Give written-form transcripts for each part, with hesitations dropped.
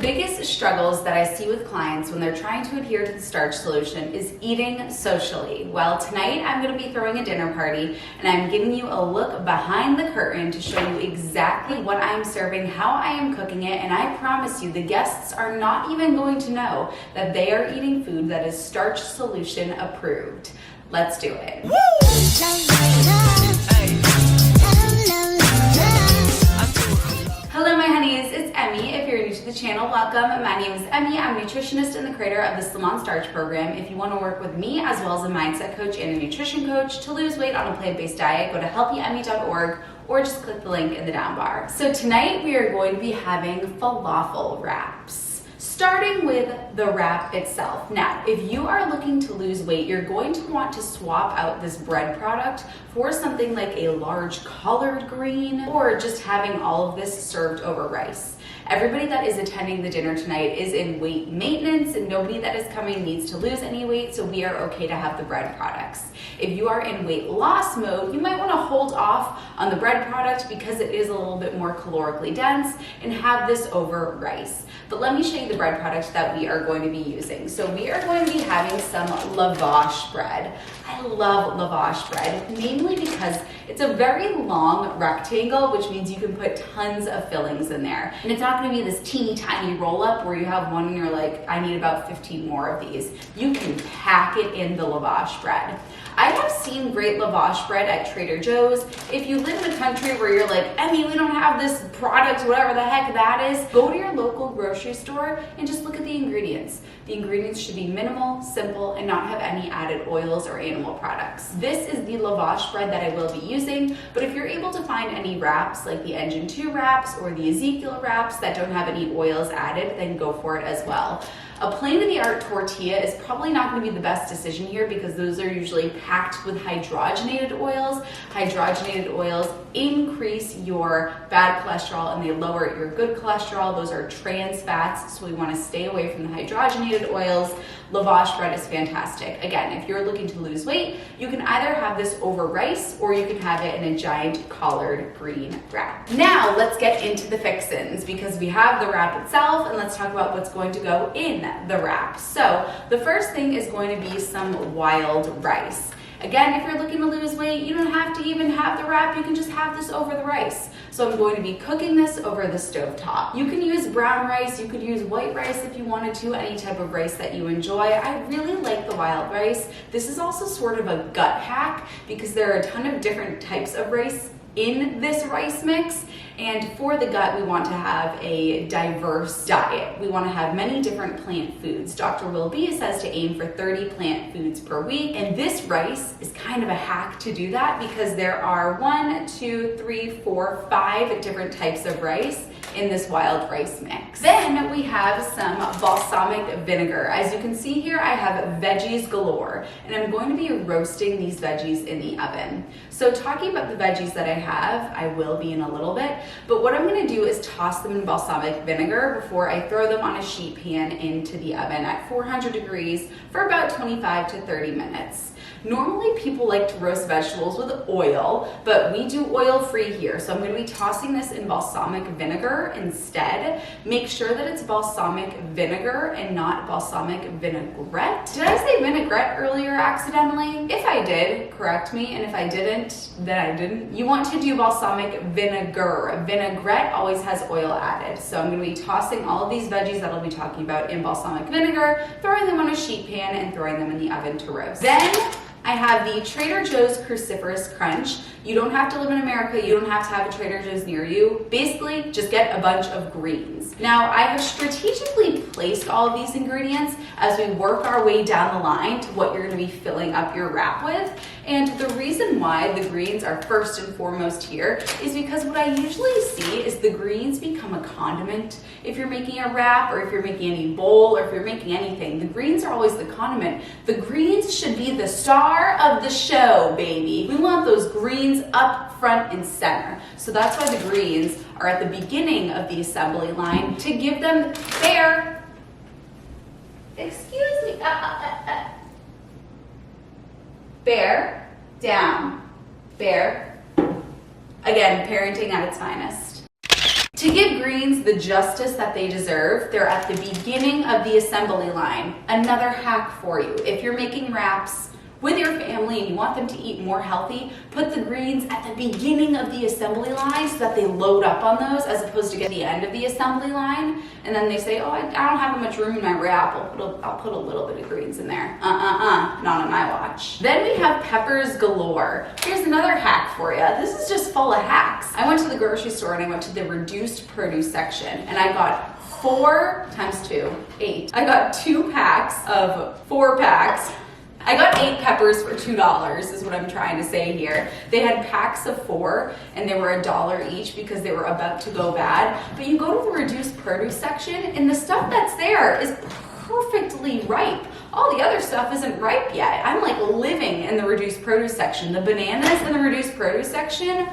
biggest struggles that I see with clients when they're trying to adhere to the starch solution is eating socially. Well, tonight I'm going to be throwing a dinner party and I'm giving you a look behind the curtain to show you exactly what I'm serving, how I am cooking it, and I promise you the guests are not even going to know that they are eating food that is starch solution approved. Let's do it. Woo! Hello my honeys, it's Emmie. If you're new to the channel, welcome. My name is Emmie. I'm a nutritionist and the creator of the Slim on Starch program. If you want to work with me as well as a mindset coach and a nutrition coach to lose weight on a plant-based diet, go to healthyemmie.org or just click the link in the down bar. So tonight we are going to be having falafel wraps. Starting with the wrap itself. Now, if you are looking to lose weight, you're going to want to swap out this bread product for something like a large collard green or just having all of this served over rice. Everybody that is attending the dinner tonight is in weight maintenance and nobody that is coming needs to lose any weight, so we are okay to have the bread products. If you are in weight loss mode, you might want to hold off on the bread product because it is a little bit more calorically dense and have this over rice. But let me show you the bread product that we are going to be using. So we are going to be having some lavash bread. I love lavash bread, mainly because it's a very long rectangle, which means you can put tons of fillings in there. And it's not going to be this teeny tiny roll up where you have one and you're like, I need about 15 more of these. You can pack it in the lavash bread. I have seen great lavash bread at Trader Joe's. If you live in a country where you're like, Emmie, we don't have this product, whatever the heck that is, go to your local grocery store and just look at the ingredients. The ingredients should be minimal, simple, and not have any added oils or animal products. This is the lavash bread that I will be using, but if you're able to find any wraps like the Engine 2 wraps or the Ezekiel wraps that don't have any oils added, then go for it as well. A plain-to-the-art tortilla is probably not going to be the best decision here because those are usually packed with hydrogenated oils. Hydrogenated oils increase your bad cholesterol and they lower your good cholesterol. Those are trans fats, so we want to stay away from the hydrogenated oils. Lavash bread is fantastic. Again, if you're looking to lose weight, you can either have this over rice or you can have it in a giant collard green wrap. Now let's get into the fixins because we have the wrap itself and let's talk about what's going to go in the wrap. So the first thing is going to be some wild rice. Again, if you're looking to lose weight, you don't have to even have the wrap, you can just have this over the rice. So I'm going to be cooking this over the stovetop. You can use brown rice, you could use white rice if you wanted to, any type of rice that you enjoy. I really like the wild rice. This is also sort of a gut hack because there are a ton of different types of rice in this rice mix, and for the gut we want to have a diverse diet. We want to have many different plant foods. Dr. Will B says to aim for 30 plant foods per week, and this rice is kind of a hack to do that because there are 1, 2, 3, 4, 5 different types of rice in this wild rice mix. Then we have some balsamic vinegar. As you can see here, I have veggies galore, and I'm going to be roasting these veggies in the oven. So talking about the veggies that I have, I will be in a little bit, but what I'm gonna do is toss them in balsamic vinegar before I throw them on a sheet pan into the oven at 400 degrees for about 25 to 30 minutes. Normally people like to roast vegetables with oil, but we do oil-free here. So I'm going to be tossing this in balsamic vinegar instead. Make sure that it's balsamic vinegar and not balsamic vinaigrette. Did I say vinaigrette earlier accidentally? If I did, correct me, and if I didn't, then I didn't. You want to do balsamic vinegar. Vinaigrette always has oil added. So I'm going to be tossing all of these veggies that I'll be talking about in balsamic vinegar, throwing them on a sheet pan, and throwing them in the oven to roast. Then I have the Trader Joe's Cruciferous Crunch. You don't have to live in America, you don't have to have a Trader Joe's near you. Basically, just get a bunch of greens. Now, I have strategically placed all of these ingredients as we work our way down the line to what you're gonna be filling up your wrap with. And the reason why the greens are first and foremost here is because what I usually see is the greens become a condiment. If you're making a wrap or if you're making any bowl or if you're making anything, the greens are always the condiment. The greens should be the star of the show, baby. We want those greens up front and center. So that's why the greens are at the beginning of the assembly line to give them their, excuse me, bear down, bear. Again, parenting at its finest. To give greens the justice that they deserve, they're at the beginning of the assembly line. Another hack for you. If you're making wraps with your family and you want them to eat more healthy, put the greens at the beginning of the assembly line so that they load up on those as opposed to get the end of the assembly line. And then they say, oh, I don't have much room in my wrap. I'll put a little bit of greens in there. Not on my watch. Then we have peppers galore. Here's another hack for you. This is just full of hacks. I went to the grocery store and I went to the reduced produce section and I got 4 times 2, 8. I got 2 packs of 4 packs. I got 8 peppers for $2 is what I'm trying to say here. They had packs of 4 and they were $1 each because they were about to go bad. But you go to the reduced produce section and the stuff that's there is perfectly ripe. All the other stuff isn't ripe yet. I'm like living in the reduced produce section. The bananas in the reduced produce section,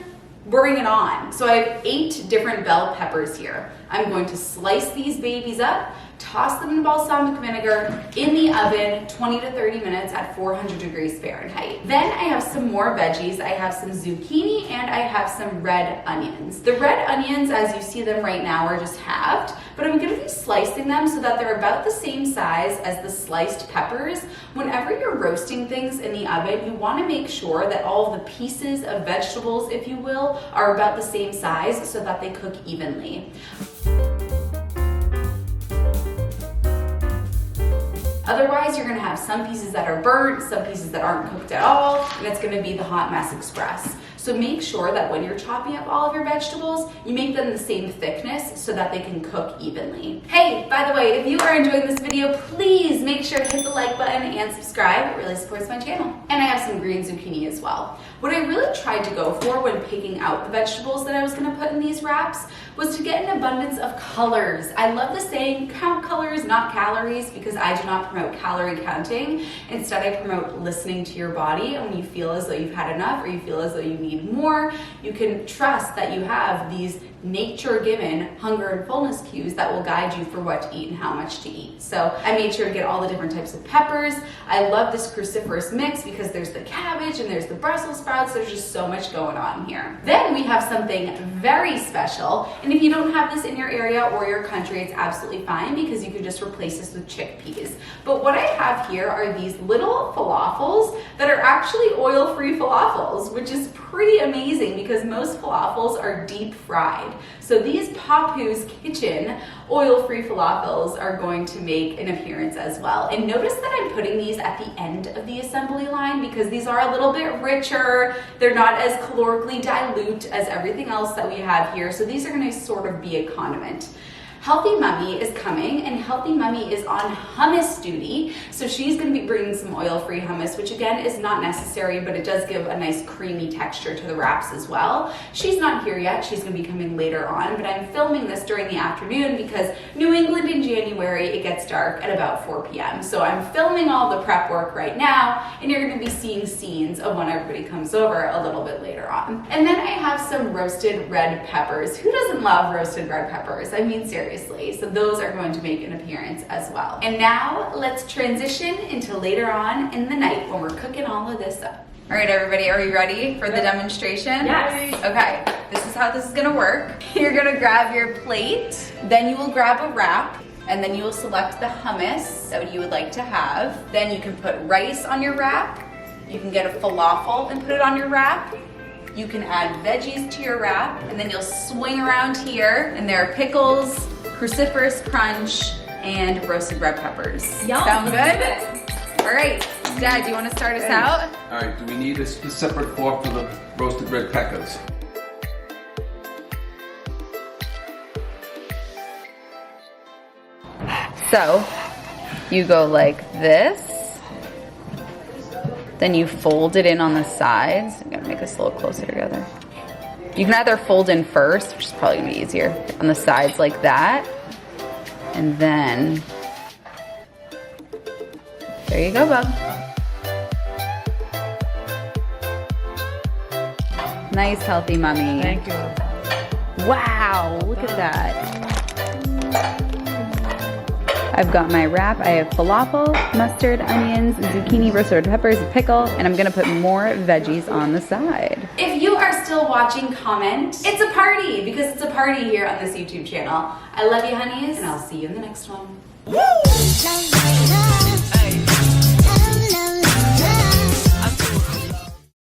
bring it on. So I have 8 different bell peppers here. I'm going to slice these babies up, toss them in balsamic vinegar in the oven 20 to 30 minutes at 400 degrees Fahrenheit. Then I have some more veggies. I have some zucchini and I have some red onions. The red onions, as you see them right now, are just halved, but I'm gonna be slicing them so that they're about the same size as the sliced peppers. Whenever you're roasting things in the oven, you wanna make sure that all of the pieces of vegetables, if you will, are about the same size so that they cook evenly. Otherwise, you're gonna have some pieces that are burnt, some pieces that aren't cooked at all, and it's gonna be the hot mess express. So make sure that when you're chopping up all of your vegetables, you make them the same thickness so that they can cook evenly. Hey, by the way, if you are enjoying this video, please make sure to hit the like button and subscribe. It really supports my channel. And I have some green zucchini as well. What I really tried to go for when picking out the vegetables that I was gonna put in these wraps was to get an abundance of colors. I love the saying, count colors, not calories, because I do not promote calorie counting. Instead, I promote listening to your body, and when you feel as though you've had enough or you feel as though you need more, you can trust that you have these nature-given hunger and fullness cues that will guide you for what to eat and how much to eat. So I made sure to get all the different types of peppers. I love this cruciferous mix because there's the cabbage and there's the Brussels sprouts. There's just so much going on here. Then we have something very special, and if you don't have this in your area or your country, it's absolutely fine because you can just replace this with chickpeas. But what I have here are these little falafels that are actually oil-free falafels, which is pretty amazing because most falafels are deep fried. So these Papu's Kitchen oil-free falafels are going to make an appearance as well. And notice that I'm putting these at the end of the assembly line because these are a little bit richer. They're not as calorically dilute as everything else that we have here. So these are going to sort of be a condiment. Healthy Mummy is coming, and Healthy Mummy is on hummus duty. So she's gonna be bringing some oil-free hummus, which again is not necessary, but it does give a nice creamy texture to the wraps as well. She's not here yet, she's gonna be coming later on, but I'm filming this during the afternoon because New England in January, it gets dark at about 4 p.m. So I'm filming all the prep work right now, and you're gonna be seeing scenes of when everybody comes over a little bit later on. And then I have some roasted red peppers. Who doesn't love roasted red peppers? I mean, seriously. So those are going to make an appearance as well. And now let's transition into later on in the night when we're cooking all of this up. All right, everybody, are you ready for the demonstration? Yes. Okay, this is how this is gonna work. You're gonna grab your plate, then you will grab a wrap, and then you will select the hummus that you would like to have. Then you can put rice on your wrap. You can get a falafel and put it on your wrap. You can add veggies to your wrap, and then you'll swing around here, and there are pickles, cruciferous crunch, and roasted red peppers. Yum. Sound good? All right, Dad, do you want to start us out? All right, do we need a separate fork for the roasted red peppers? So, you go like this, then you fold it in on the sides. I'm gonna make this a little closer together. You can either fold in first, which is probably gonna be easier, on the sides like that, and then, there you go, bub. Nice, Healthy Mummy. Thank you. Wow, look at that. I've got my wrap. I have falafel, mustard, onions, zucchini, roasted peppers, a pickle, and I'm gonna put more veggies on the side. If you are still watching, comment. It's a party, because it's a party here on this YouTube channel. I love you, honeys, and I'll see you in the next one.